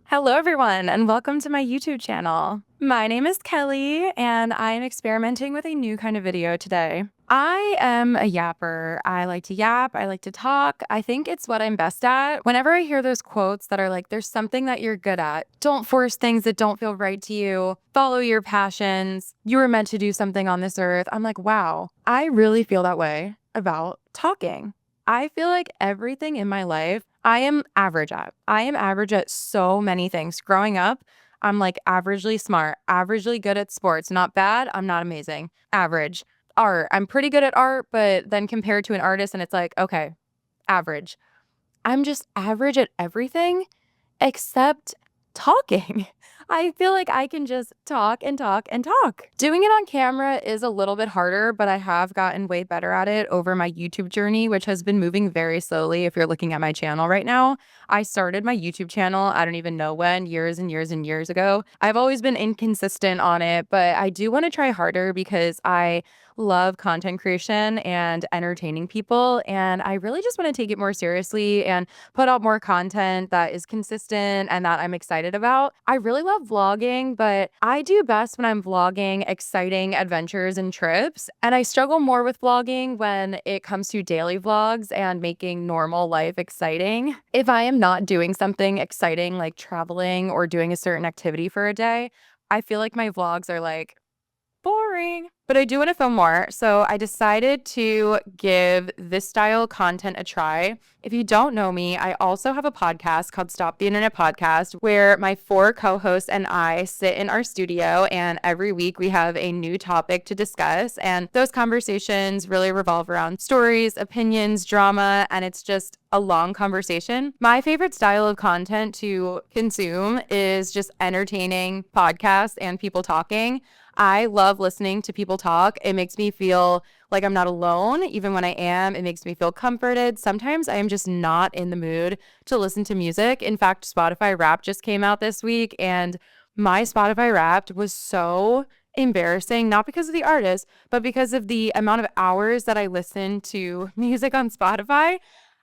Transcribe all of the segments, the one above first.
Hello, everyone, and welcome to my YouTube channel. My name is Kelly, and I am experimenting with a new kind of video today. I am a yapper. I like to yap. I like to talk. I think it's what I'm best at. Whenever I hear those quotes that are like, there's something that you're good at, don't force things that don't feel right to you, follow your passions, you were meant to do something on this earth, I'm like, wow, I really feel that way about talking. I feel like everything in my life I am average at. I am average at so many things. Growing up, I'm like averagely smart, averagely good at sports. Not bad. I'm not amazing. Average. Art. I'm pretty good at art, but then compared to an artist, and it's like, okay, average. I'm just average at everything except talking. I feel like I can just talk and talk and talk. Doing it on camera is a little bit harder, but I have gotten way better at it over my YouTube journey, which has been moving very slowly. If you're looking at my channel right now, I started my YouTube channel, I don't even know when, years and years and years ago. I've always been inconsistent on it, but I do want to try harder because I love content creation and entertaining people. And I really just want to take it more seriously and put out more content that is consistent and that I'm excited about. I really love vlogging, but I do best when I'm vlogging exciting adventures and trips. And I struggle more with vlogging when it comes to daily vlogs and making normal life exciting. If I am not doing something exciting like traveling or doing a certain activity for a day, I feel like my vlogs are like boring. But I do want to film more, so I decided to give this style content a try. If you don't know me, I also have a podcast called Stop the Internet Podcast, where my 4 co-hosts and I sit in our studio, and every week we have a new topic to discuss, and those conversations really revolve around stories, opinions, drama, and it's just a long conversation. My favorite style of content to consume is just entertaining podcasts and people talking. I love listening to people talk. It makes me feel like I'm not alone, even when I am. It makes me feel comforted. Sometimes I am just not in the mood to listen to music. In fact, Spotify Wrapped just came out this week, and my Spotify Wrapped was so embarrassing, not because of the artist, but because of the amount of hours that I listen to music on Spotify.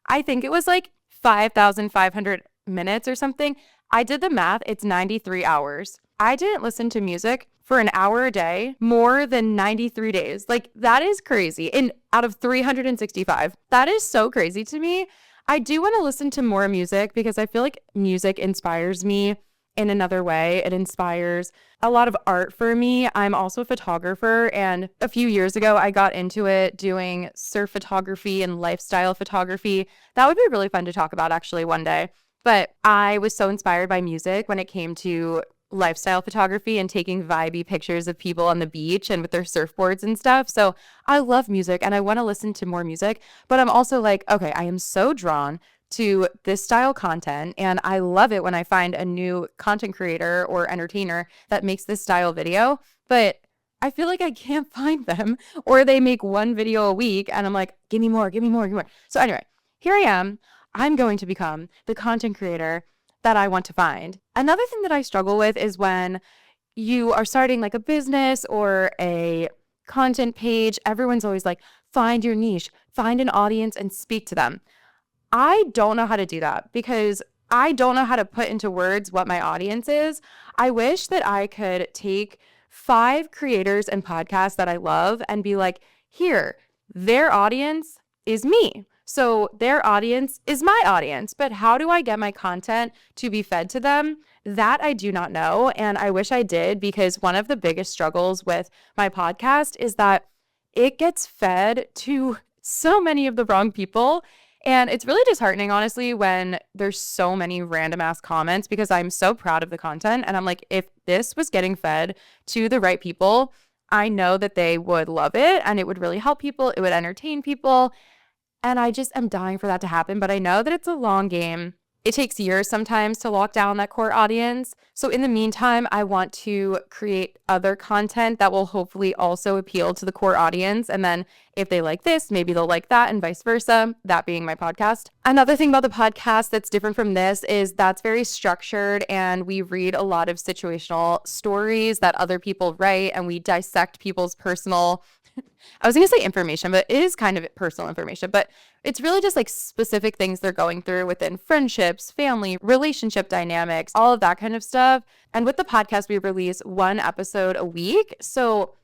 I think it was like 5,500 minutes or something. I did the math. It's 93 hours. I didn't listen to music for an hour a day more than 93 days. Like, that is crazy. And out of 365, that is so crazy to me. I do want to listen to more music because I feel like music inspires me in another way. It inspires a lot of art for me. I'm also a photographer, and a few years ago, I got into it doing surf photography and lifestyle photography. That would be really fun to talk about actually one day. But I was so inspired by music when it came to lifestyle photography and taking vibey pictures of people on the beach and with their surfboards and stuff. So I love music and I want to listen to more music, but I'm also like, okay, I am so drawn to this style content, and I love it when I find a new content creator or entertainer that makes this style video, but I feel like I can't find them, or they make one video a week and I'm like, give me more, give me more, give me more. So anyway, here I am. I'm going to become the content creator that I want to find. Another thing that I struggle with is when you are starting like a business or a content page, everyone's always like, find your niche, find an audience and speak to them. I don't know how to do that because I don't know how to put into words what my audience is. I wish that I could take 5 creators and podcasts that I love and be like, here, their audience is me. So their audience is my audience, but how do I get my content to be fed to them? That I do not know, and I wish I did, because one of the biggest struggles with my podcast is that it gets fed to so many of the wrong people, and it's really disheartening, honestly, when there's so many random ass comments, because I'm so proud of the content, and I'm like, if this was getting fed to the right people, I know that they would love it, and it would really help people, it would entertain people. And I just am dying for that to happen. But I know that it's a long game. It takes years sometimes to lock down that core audience. So in the meantime, I want to create other content that will hopefully also appeal to the core audience. And then if they like this, maybe they'll like that, and vice versa, that being my podcast. Another thing about the podcast that's different from this is that's very structured, and we read a lot of situational stories that other people write, and we dissect people's personal I was going to say information, but it is kind of personal information, but it's really just like specific things they're going through within friendships, family, relationship dynamics, all of that kind of stuff. And with the podcast, we release one episode a week. So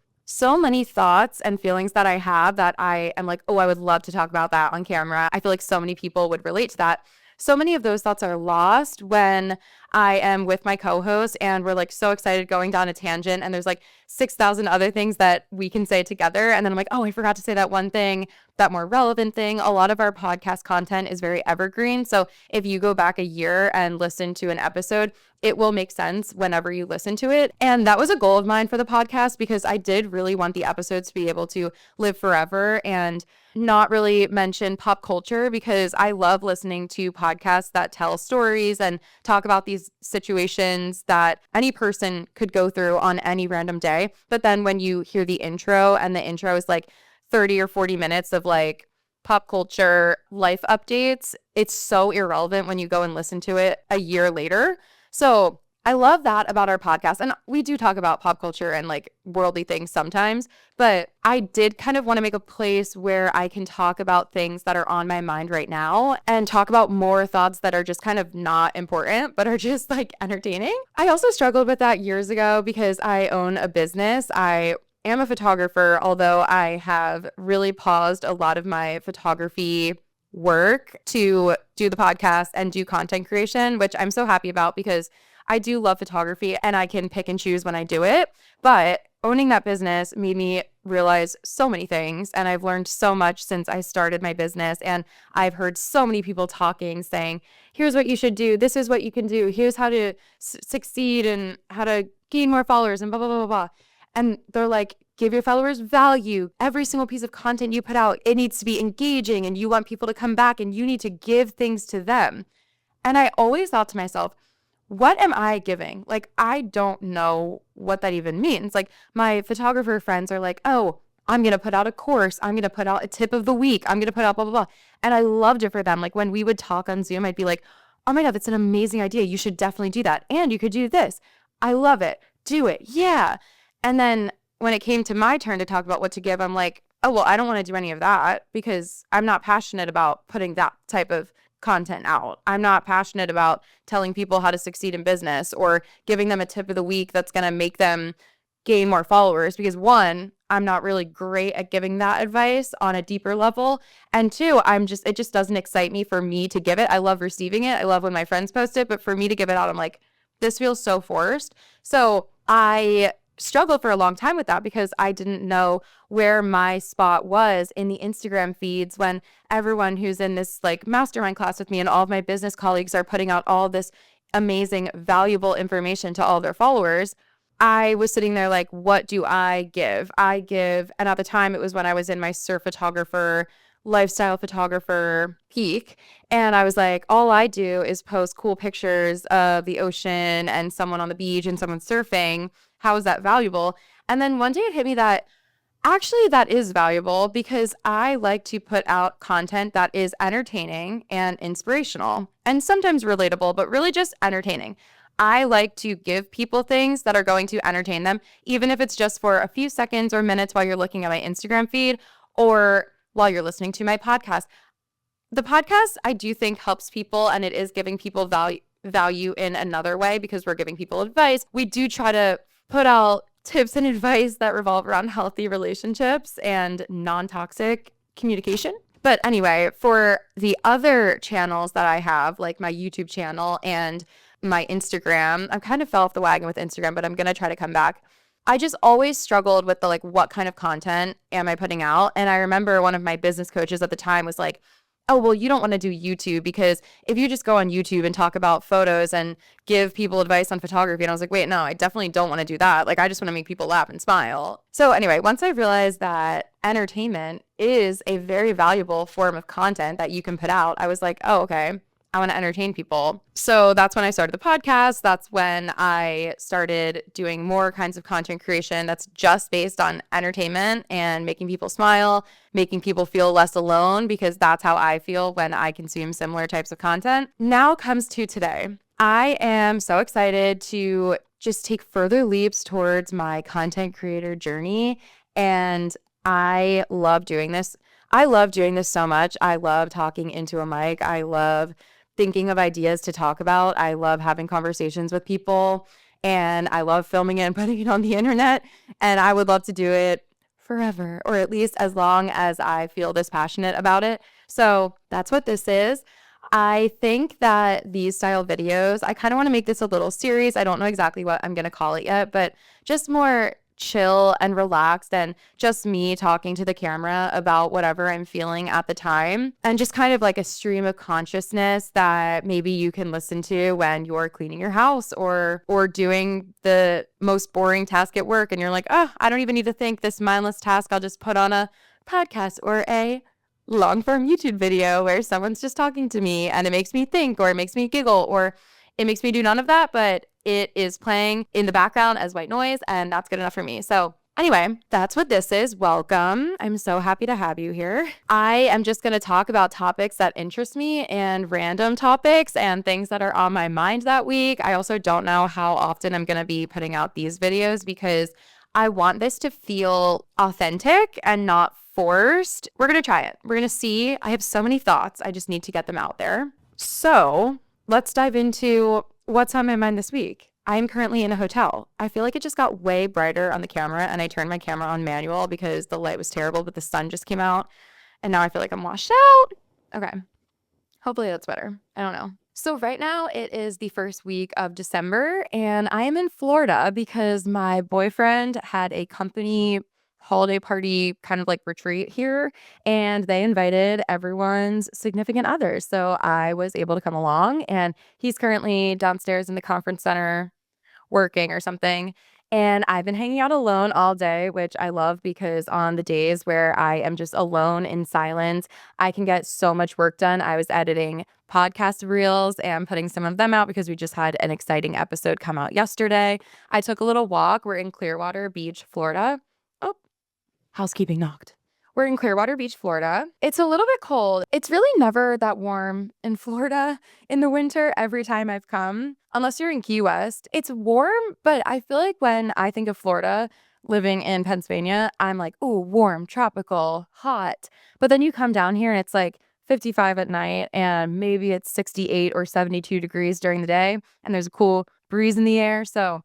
many thoughts and feelings that I have that I am like, oh, I would love to talk about that on camera. I feel like so many people would relate to that. So many of those thoughts are lost when I am with my co-host and we're like so excited going down a tangent and there's like 6,000 other things that we can say together. And then I'm like, oh, I forgot to say that one thing, that more relevant thing. A lot of our podcast content is very evergreen. So if you go back a year and listen to an episode, it will make sense whenever you listen to it. And that was a goal of mine for the podcast because I did really want the episodes to be able to live forever and not really mention pop culture because I love listening to podcasts that tell stories and talk about these situations that any person could go through on any random day. But then when you hear the intro and the intro is like 30 or 40 minutes of like pop culture life updates, it's so irrelevant when you go and listen to it a year later. So I love that about our podcast. And we do talk about pop culture and like worldly things sometimes, but I did kind of want to make a place where I can talk about things that are on my mind right now and talk about more thoughts that are just kind of not important, but are just like entertaining. I also struggled with that years ago because I own a business. I am a photographer, although I have really paused a lot of my photography work to do the podcast and do content creation, which I'm so happy about because I do love photography and I can pick and choose when I do it. But owning that business made me realize so many things. And I've learned so much since I started my business. And I've heard so many people talking, saying, here's what you should do. This is what you can do. Here's how to succeed and how to gain more followers and blah, blah, blah, blah, blah. And they're like, give your followers value. Every single piece of content you put out, it needs to be engaging and you want people to come back and you need to give things to them. And I always thought to myself, what am I giving? Like, I don't know what that even means. Like, my photographer friends are like, oh, I'm going to put out a course. I'm going to put out a tip of the week. I'm going to put out blah, blah, blah. And I loved it for them. Like, when we would talk on Zoom, I'd be like, oh my God, that's an amazing idea. You should definitely do that. And you could do this. I love it. Do it. Yeah. And then when it came to my turn to talk about what to give, I'm like, oh, well, I don't want to do any of that because I'm not passionate about putting that type of content out. I'm not passionate about telling people how to succeed in business or giving them a tip of the week that's going to make them gain more followers because one, I'm not really great at giving that advice on a deeper level. And two, it just doesn't excite me for me to give it. I love receiving it. I love when my friends post it, but for me to give it out, I'm like, this feels so forced. So I struggled for a long time with that because I didn't know where my spot was in the Instagram feeds when everyone who's in this like mastermind class with me and all of my business colleagues are putting out all this amazing, valuable information to all their followers. I was sitting there like, what do I give? And at the time it was when I was in my surf photographer, lifestyle photographer peak. And I was like, all I do is post cool pictures of the ocean and someone on the beach and someone surfing. How is that valuable? And then one day it hit me that actually that is valuable because I like to put out content that is entertaining and inspirational and sometimes relatable, but really just entertaining. I like to give people things that are going to entertain them, even if it's just for a few seconds or minutes while you're looking at my Instagram feed or while you're listening to my podcast. The podcast, I do think, helps people and it is giving people value in another way because we're giving people advice. We do try to put out tips and advice that revolve around healthy relationships and non-toxic communication. But anyway, for the other channels that I have, like my YouTube channel and my Instagram, I kind of fell off the wagon with Instagram, but I'm going to try to come back. I just always struggled with the like, what kind of content am I putting out? And I remember one of my business coaches at the time was like, oh, well, you don't want to do YouTube because if you just go on YouTube and talk about photos and give people advice on photography, and I was like, wait, no, I definitely don't want to do that. Like, I just want to make people laugh and smile. So anyway, once I realized that entertainment is a very valuable form of content that you can put out, I was like, oh, okay, I want to entertain people. So that's when I started the podcast. That's when I started doing more kinds of content creation that's just based on entertainment and making people smile, making people feel less alone, because that's how I feel when I consume similar types of content. Now comes to today. I am so excited to just take further leaps towards my content creator journey. And I love doing this. I love doing this so much. I love talking into a mic. I love thinking of ideas to talk about. I love having conversations with people, and I love filming it and putting it on the internet. And I would love to do it forever, or at least as long as I feel this passionate about it. So that's what this is. I think that these style videos, I kind of want to make this a little series. I don't know exactly what I'm going to call it yet, but just more chill and relaxed and just me talking to the camera about whatever I'm feeling at the time, and just kind of like a stream of consciousness that maybe you can listen to when you're cleaning your house or doing the most boring task at work and you're like, oh, I don't even need to think this mindless task. I'll just put on a podcast or a long form YouTube video where someone's just talking to me and it makes me think, or it makes me giggle, or it makes me do none of that, but it is playing in the background as white noise, and that's good enough for me. So anyway, that's what this is. Welcome. I'm so happy to have you here. I am just going to talk about topics that interest me and random topics and things that are on my mind that week. I also don't know how often I'm going to be putting out these videos because I want this to feel authentic and not forced. We're going to try it. We're going to see. I have so many thoughts. I just need to get them out there. So let's dive into what's on my mind this week. I am currently in a hotel. I feel like it just got way brighter on the camera, and I turned my camera on manual because the light was terrible, but the sun just came out, and now I feel like I'm washed out. Okay. Hopefully that's better. I don't know. So right now it is the first week of December, and I am in Florida because my boyfriend had a company holiday party kind of like retreat here, and they invited everyone's significant others. So I was able to come along, and he's currently downstairs in the conference center working or something. And I've been hanging out alone all day, which I love because on the days where I am just alone in silence, I can get so much work done. I was editing podcast reels and putting some of them out because we just had an exciting episode come out yesterday. I took a little walk. We're in Clearwater Beach, Florida. Oh, housekeeping knocked. We're in Clearwater Beach, Florida. It's a little bit cold. It's really never that warm in Florida in the winter every time I've come, unless you're in Key West. It's warm, but I feel like when I think of Florida, living in Pennsylvania, I'm like, ooh, warm, tropical, hot. But then you come down here and it's like 55 at night and maybe it's 68 or 72 degrees during the day, and there's a cool breeze in the air. So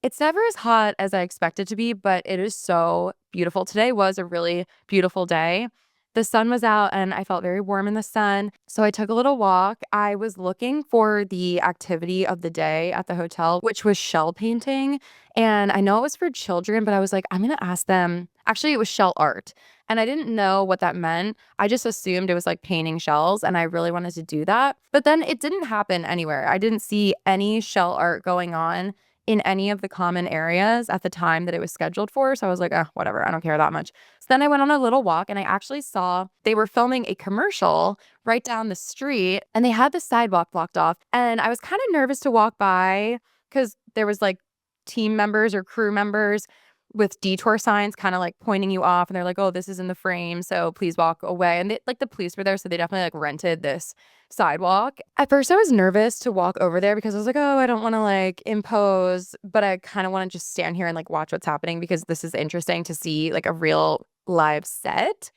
it's never as hot as I expect it to be, but it is so beautiful. Today was a really beautiful day. The sun was out and I felt very warm in the sun. So I took a little walk. I was looking for the activity of the day at the hotel, which was shell painting. And I know it was for children, but I was like, I'm going to ask them. Actually, it was shell art. And I didn't know what that meant. I just assumed it was like painting shells, and I really wanted to do that. But then it didn't happen anywhere. I didn't see any shell art going on in any of the common areas at the time that it was scheduled for. So I was like, oh, whatever, I don't care that much. So then I went on a little walk and I actually saw they were filming a commercial right down the street, and they had the sidewalk blocked off. And I was kind of nervous to walk by because there was like team members or crew members with detour signs kind of like pointing you off, and they're like, oh, this is in the frame, so please walk away. And like the police were there, so they definitely like rented this sidewalk. At first I was nervous to walk over there because I was like, oh, I don't want to like impose, but I kind of want to just stand here and like watch what's happening because this is interesting to see like a real live set.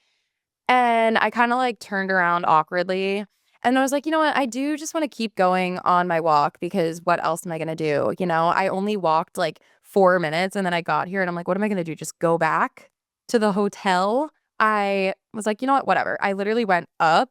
And I kind of like turned around awkwardly. And I was like, you know what? I do just want to keep going on my walk because what else am I going to do? You know, I only walked like 4 minutes and then I got here and I'm like, what am I going to do? Just go back to the hotel? I was like, you know what? Whatever. I literally went up,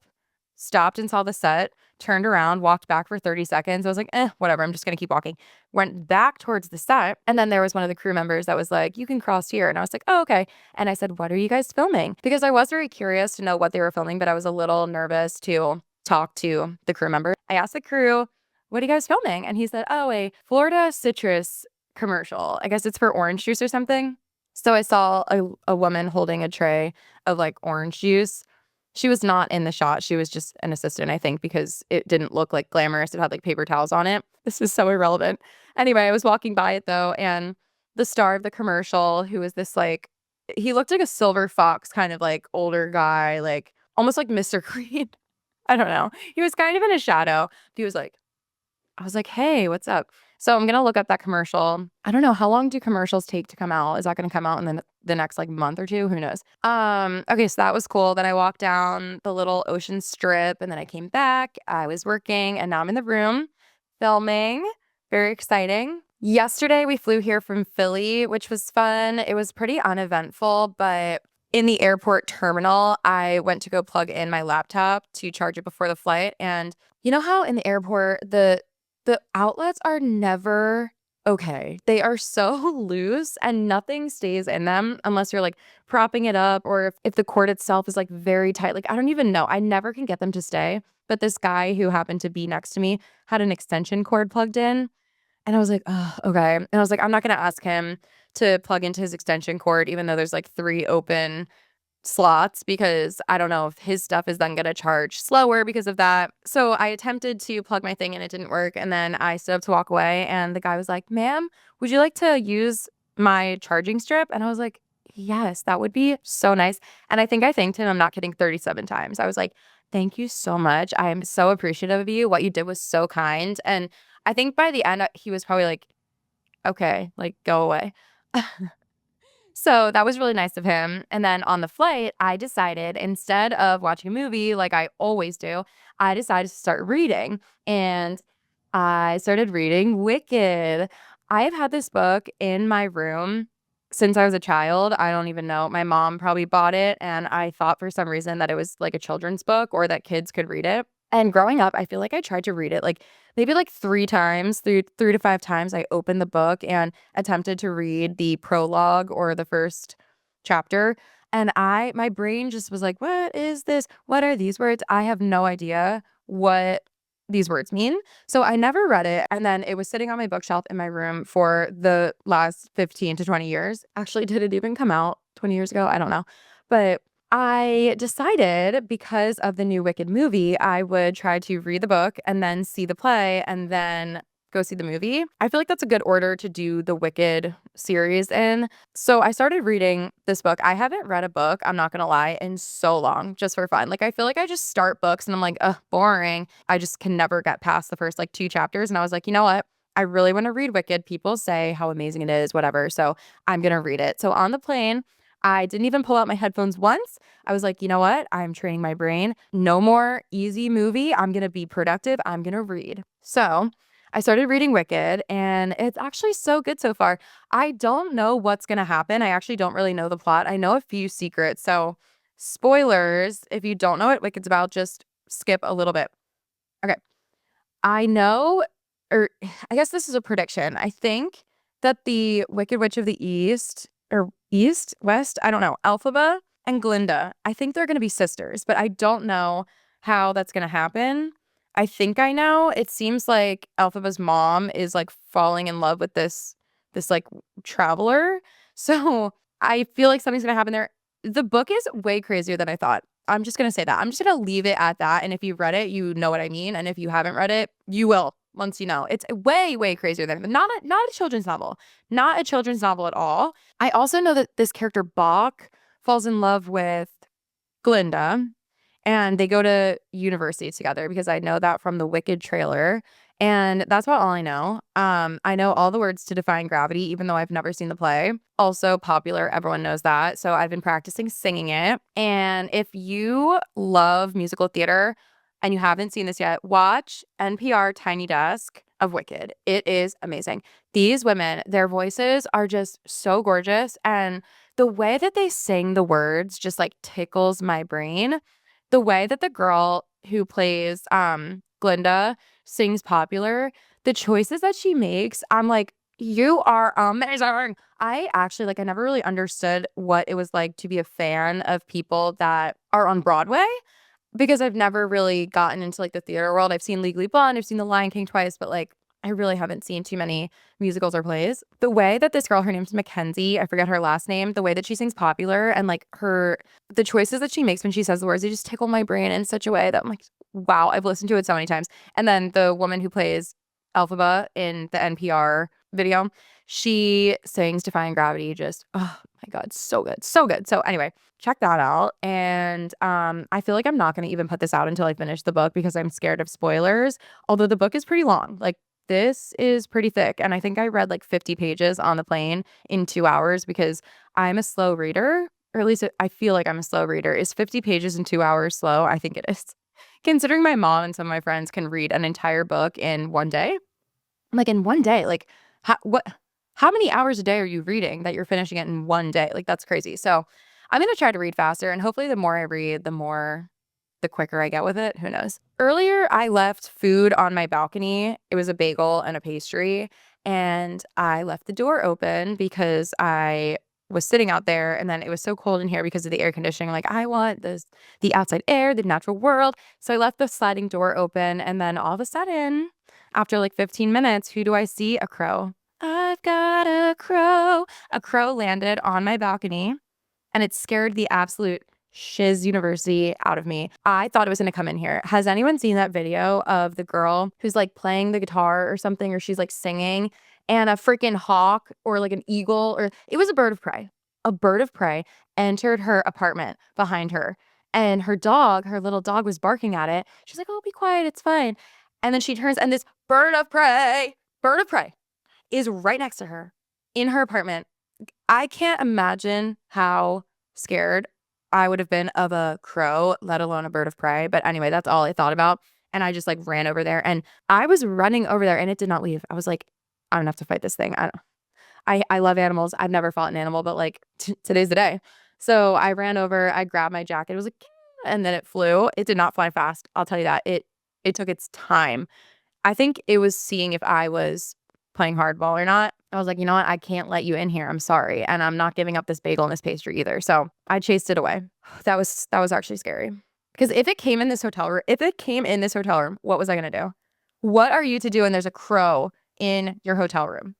stopped and saw the set, turned around, walked back for 30 seconds. I was like, whatever. I'm just going to keep walking. Went back towards the set. And then there was one of the crew members that was like, you can cross here. And I was like, oh, okay. And I said, what are you guys filming? Because I was very curious to know what they were filming, but I was a little nervous to talk to the crew member. I asked the crew, what are you guys filming? And he said, oh, a Florida citrus commercial. I guess it's for orange juice or something. So I saw a woman holding a tray of like orange juice. She was not in the shot. She was just an assistant, I think, because it didn't look like glamorous. It had like paper towels on it. This is so irrelevant. Anyway, I was walking by it though, and the star of the commercial, who was this like, he looked like a silver fox kind of like older guy, like almost like Mr. Green. I don't know. He was kind of in a shadow. He was like, I was like, hey, what's up? So I'm going to look up that commercial. I don't know. How long do commercials take to come out? Is that going to come out in the the next like month or two, who knows. Okay, so that was cool. Then I walked down the little ocean strip and then I came back. I was working and now I'm in the room filming. Very exciting. Yesterday we flew here from Philly, which was fun. It was pretty uneventful, but in the airport terminal, I went to go plug in my laptop to charge it before the flight. And you know how in the airport the outlets are never okay. They are so loose and nothing stays in them unless you're like propping it up or if the cord itself is like very tight. Like I don't even know. I never can get them to stay. But this guy who happened to be next to me had an extension cord plugged in. And I was like, oh, okay. And I was like, I'm not going to ask him to plug into his extension cord, even though there's like 3 open slots, because I don't know if his stuff is then going to charge slower because of that. So I attempted to plug my thing and it didn't work. And then I stood up to walk away and the guy was like, ma'am, would you like to use my charging strip? And I was like, yes, that would be so nice. And I think I thanked him, I'm not kidding, 37 times. I was like, thank you so much. I am so appreciative of you. What you did was so kind. And I think by the end, he was probably like, okay, like go away. So that was really nice of him. And then on the flight, I decided instead of watching a movie like I always do, I decided to start reading. And I started reading Wicked. I have had this book in my room since I was a child. I don't even know. My mom probably bought it, and I thought for some reason that it was like a children's book or that kids could read it. And growing up, I feel like I tried to read it like maybe like 3 times, 3 to 5 times. I opened the book and attempted to read the prologue or the first chapter. And my brain just was like, what is this? What are these words? I have no idea what these words mean. So I never read it. And then it was sitting on my bookshelf in my room for the last 15 to 20 years. Actually, did it even come out 20 years ago? I don't know. But I decided because of the new Wicked movie, I would try to read the book and then see the play and then go see the movie. I feel like that's a good order to do the Wicked series in. So I started reading this book. I haven't read a book, I'm not gonna lie, in so long, just for fun. Like I feel like I just start books and I'm like, ugh, boring. I just can never get past the first like 2 chapters. And I was like, you know what? I really want to read Wicked. People say how amazing it is, whatever. So I'm gonna read it. So on the plane, I didn't even pull out my headphones once. I was like, you know what? I'm training my brain. No more easy movie. I'm going to be productive. I'm going to read. So I started reading Wicked, and it's actually so good so far. I don't know what's going to happen. I actually don't really know the plot. I know a few secrets. So, spoilers, if you don't know what Wicked's about, just skip a little bit. Okay. I know, or I guess this is a prediction. I think that the Wicked Witch of the East, or East, West, I don't know, Elphaba and Glinda, I think they're going to be sisters, but I don't know how that's going to happen. I think I know. It seems like Elphaba's mom is like falling in love with this like traveler. So I feel like something's going to happen there. The book is way crazier than I thought. I'm just going to say that. I'm just going to leave it at that. And if you've read it, you know what I mean. And if you haven't read it, you will once you know. It's way, way crazier than not a children's novel. Not a children's novel at all. I also know that this character Bach falls in love with Glinda and they go to university together because I know that from the Wicked trailer. And that's about all I know. I know all the words to Defying Gravity, even though I've never seen the play. Also popular, everyone knows that. So I've been practicing singing it. And if you love musical theater and you haven't seen this yet, watch NPR Tiny Desk of Wicked. It is amazing. These women, their voices are just so gorgeous. And the way that they sing the words just like tickles my brain. The way that the girl who plays Glinda sings Popular, the choices that she makes, I'm like, you are amazing. I actually like I never really understood what it was like to be a fan of people that are on Broadway because I've never really gotten into like the theater world. I've seen Legally Blonde, I've seen The Lion King twice, but like I really haven't seen too many musicals or plays. The way that this girl, her name's Mackenzie, I forget her last name, the way that she sings Popular and like the choices that she makes when she says the words, they just tickle my brain in such a way that I'm like, wow, I've listened to it so many times. And then the woman who plays Elphaba in the NPR video, she sings Defying Gravity, just, oh my God, so good, so good. So anyway, check that out. And I feel like I'm not going to even put this out until I finish the book because I'm scared of spoilers. Although the book is pretty long, like this is pretty thick. And I think I read like 50 pages on the plane in 2 hours because I'm a slow reader, or at least I feel like I'm a slow reader. Is 50 pages in 2 hours slow? I think it is. Considering my mom and some of my friends can read an entire book in one day, like in one day, like how many hours a day are you reading that you're finishing it in one day? Like that's crazy. So I'm gonna try to read faster, and hopefully the more I read, the quicker I get with it. Who knows? Earlier, I left food on my balcony. It was a bagel and a pastry, and I left the door open because I was sitting out there, and then it was so cold in here because of the air conditioning. Like I want the outside air, the natural world. So I left the sliding door open, and then all of a sudden, after like 15 minutes, who do I see? A crow. I've got a crow. A crow landed on my balcony, and it scared the absolute shiz university out of me. I thought it was gonna come in here. Has anyone seen that video of the girl who's like playing the guitar or something, or she's like singing, and a freaking hawk or like an eagle, or it was a bird of prey. A bird of prey entered her apartment behind her, and her dog, her little dog, was barking at it. She's like, "Oh, be quiet, it's fine." And then she turns, and this bird of prey is right next to her in her apartment. I can't imagine how scared I would have been of a crow, let alone a bird of prey. But anyway, that's all I thought about. And I just like ran over there, and I was running over there, and it did not leave. I was like, I'm gonna have to fight this thing. I love animals. I've never fought an animal, but like today's the day. So I ran over, I grabbed my jacket. It was like, and then it flew. It did not fly fast. I'll tell you that. It took its time. I think it was seeing if I was playing hardball or not. I was like, you know what? I can't let you in here. I'm sorry. And I'm not giving up this bagel and this pastry either. So I chased it away. That was actually scary. Because if it came in this hotel room, what was I gonna do? What are you to do when there's a crow in your hotel room?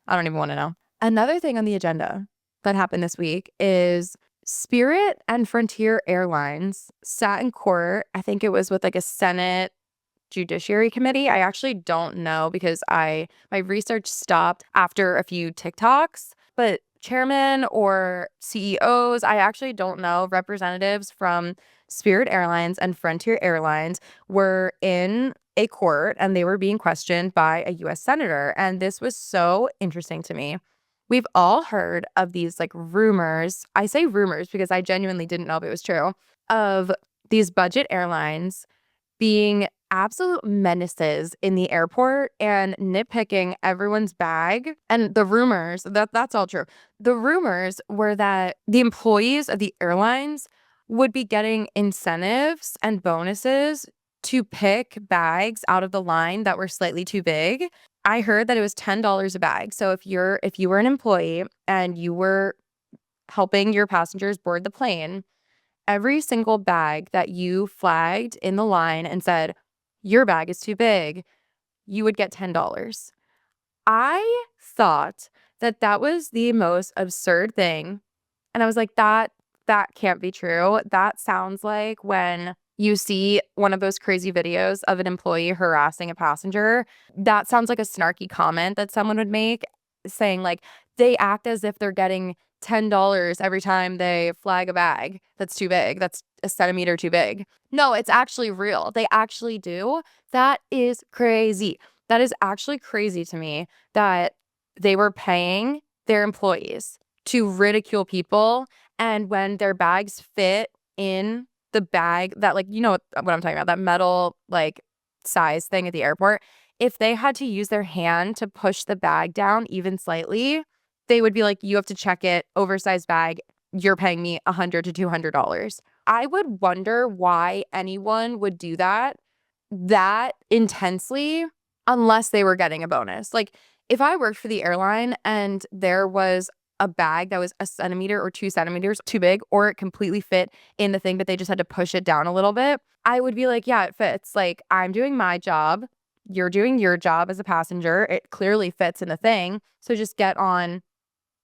I don't even want to know. Another thing on the agenda that happened this week is Spirit and Frontier Airlines sat in court. I think it was with like a Senate Judiciary Committee. I actually don't know because my research stopped after a few TikToks, but chairman or CEOs, I actually don't know, representatives from Spirit Airlines and Frontier Airlines were in a court, and they were being questioned by a US senator. And this was so interesting to me. We've all heard of these like rumors. I say rumors because I genuinely didn't know if it was true, of these budget airlines being absolute menaces in the airport and nitpicking everyone's bag. And the rumors, that's all true. The rumors were that the employees of the airlines would be getting incentives and bonuses to pick bags out of the line that were slightly too big. I heard that it was $10 a bag. So if you were an employee and you were helping your passengers board the plane, every single bag that you flagged in the line and said, your bag is too big, you would get $10. I thought that that was the most absurd thing. And I was like, that can't be true. That sounds like when you see one of those crazy videos of an employee harassing a passenger. That sounds like a snarky comment that someone would make, saying like they act as if they're getting $10 every time they flag a bag that's too big, that's a centimeter too big. No, it's actually real. They actually do. That is crazy. That is actually crazy to me that they were paying their employees to ridicule people. And when their bags fit in the bag, that like, you know what I'm talking about, that metal like size thing at the airport, if they had to use their hand to push the bag down even slightly, they would be like, you have to check it, oversized bag, you're paying me $100 to $200. I would wonder why anyone would do that intensely unless they were getting a bonus. Like if I worked for the airline and there was a bag that was a centimeter or 2 centimeters too big, or it completely fit in the thing, but they just had to push it down a little bit, I would be like, yeah, it fits. Like I'm doing my job. You're doing your job as a passenger. It clearly fits in the thing. So just get on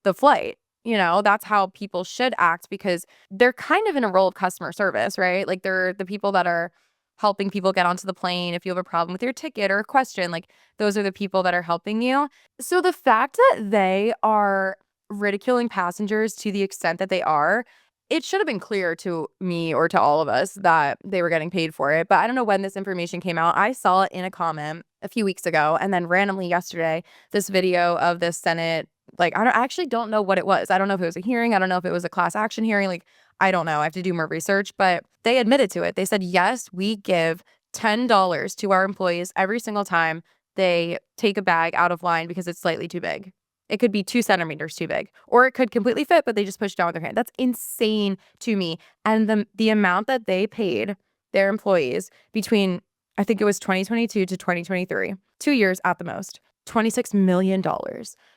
the flight. You know, that's how people should act because they're kind of in a role of customer service, right? Like they're the people that are helping people get onto the plane. If you have a problem with your ticket or a question, like those are the people that are helping you. So the fact that they are ridiculing passengers to the extent that they are, it should have been clear to me or to all of us that they were getting paid for it, but I don't know when this information came out. I saw it in a comment a few weeks ago, and then randomly yesterday, this video of this Senate, like, I actually don't know what it was. I don't know if it was a hearing. I don't know if it was a class action hearing. Like, I don't know. I have to do more research, but they admitted to it. They said, yes, we give $10 to our employees every single time they take a bag out of line because it's slightly too big. It could be 2 centimeters too big, or it could completely fit, but they just push it down with their hand. That's insane to me. And the amount that they paid their employees between, I think it was 2022 to 2023, 2 years at the most, $26 million.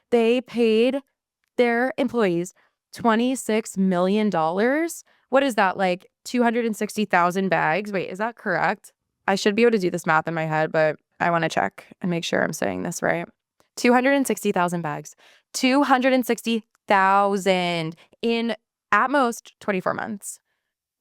They paid their employees $26 million. What is that, like 260,000 bags? Wait, is that correct? I should be able to do this math in my head, but I want to check and make sure I'm saying this right. 260,000 bags. 260,000 in at most 24 months.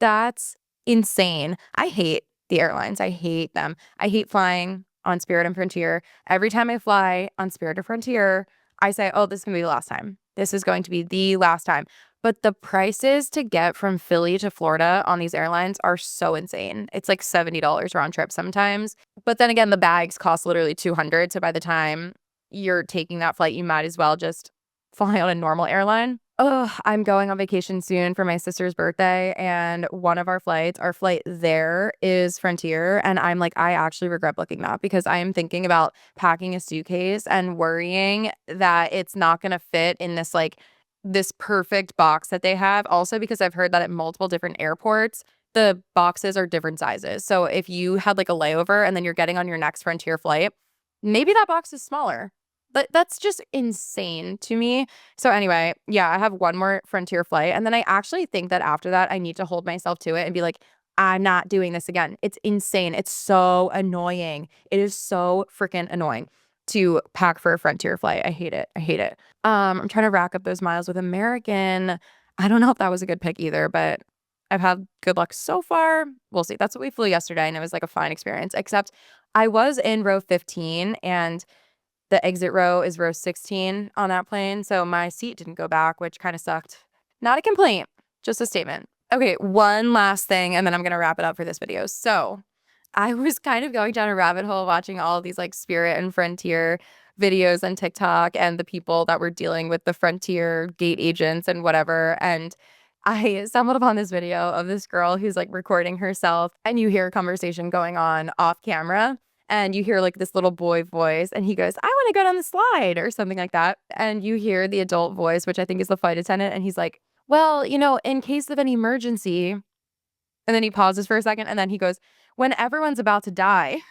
That's insane. I hate the airlines. I hate them. I hate flying on Spirit and Frontier. Every time I fly on Spirit or Frontier, I say, oh, this is going to be the last time. This is going to be the last time. But the prices to get from Philly to Florida on these airlines are so insane. It's like $70 round trip sometimes. But then again, the bags cost literally $200. So by the time you're taking that flight, you might as well just fly on a normal airline. Oh, I'm going on vacation soon for my sister's birthday, and one of our flight there is Frontier, and I'm like, I actually regret booking that because I am thinking about packing a suitcase and worrying that it's not going to fit in this like this perfect box that they have. Also, because I've heard that at multiple different airports, the boxes are different sizes. So if you had like a layover and then you're getting on your next Frontier flight, maybe that box is smaller. But that's just insane to me. So anyway, yeah, I have one more Frontier flight. And then I actually think that after that, I need to hold myself to it and be like, I'm not doing this again. It's insane. It's so annoying. It is so freaking annoying to pack for a Frontier flight. I hate it. I hate it. I'm trying to rack up those miles with American. I don't know if that was a good pick either, but I've had good luck so far. We'll see. That's what we flew yesterday, and it was like a fine experience, except I was in row 15 and the exit row is row 16 on that plane, so my seat didn't go back, which kind of sucked. Not a complaint, just a statement. Okay, one last thing, and then I'm gonna wrap it up for this video. So I was kind of going down a rabbit hole watching all of these like Spirit and Frontier videos on TikTok and the people that were dealing with the Frontier gate agents and whatever. And I stumbled upon this video of this girl who's like recording herself, and you hear a conversation going on off camera. And you hear like this little boy voice, and he goes, I want to go down the slide or something like that. And you hear the adult voice, which I think is the flight attendant. And he's like, well, in case of any emergency. And then he pauses for a second, and then he goes, when everyone's about to die.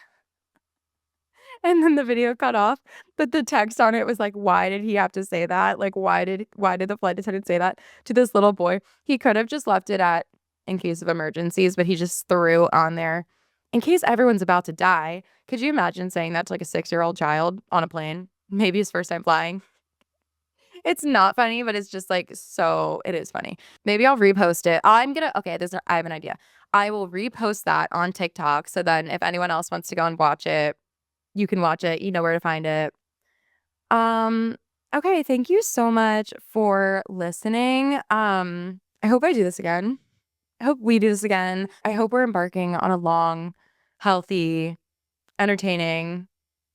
And then the video cut off, but the text on it was like, why did he have to say that? Like, why did the flight attendant say that to this little boy? He could have just left it at in case of emergencies, but he just threw on there in case everyone's about to die. Could you imagine saying that to like a 6-year-old child on a plane? Maybe his first time flying. It's not funny, but it's just like, so it is funny. Maybe I'll repost it. I have an idea. I will repost that on TikTok. So then if anyone else wants to go and watch it, you can watch it. You know where to find it. Okay, thank you so much for listening. I hope I do this again. I hope we do this again. I hope we're embarking on a long, healthy, entertaining,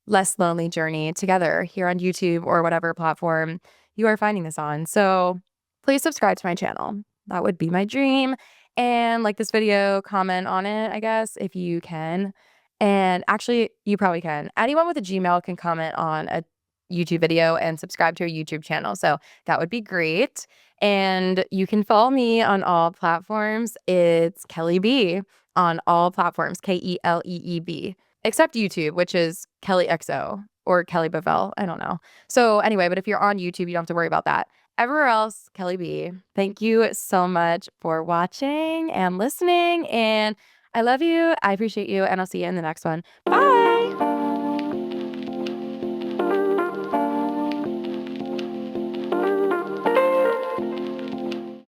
less lonely journey together here on YouTube or whatever platform you are finding this on. So please subscribe to my channel. That would be my dream. And like this video, comment on it, I guess, if you can. And actually, you probably can. Anyone with a Gmail can comment on a YouTube video and subscribe to a YouTube channel. So that would be great. And you can follow me on all platforms. It's Kelly B on all platforms, KELEEB, except YouTube, which is Kelly XO or Kelly Bavell. I don't know. So anyway, but if you're on YouTube, you don't have to worry about that. Everywhere else, Kelly B. Thank you so much for watching and listening. And I love you. I appreciate you. And I'll see you in the next one. Bye.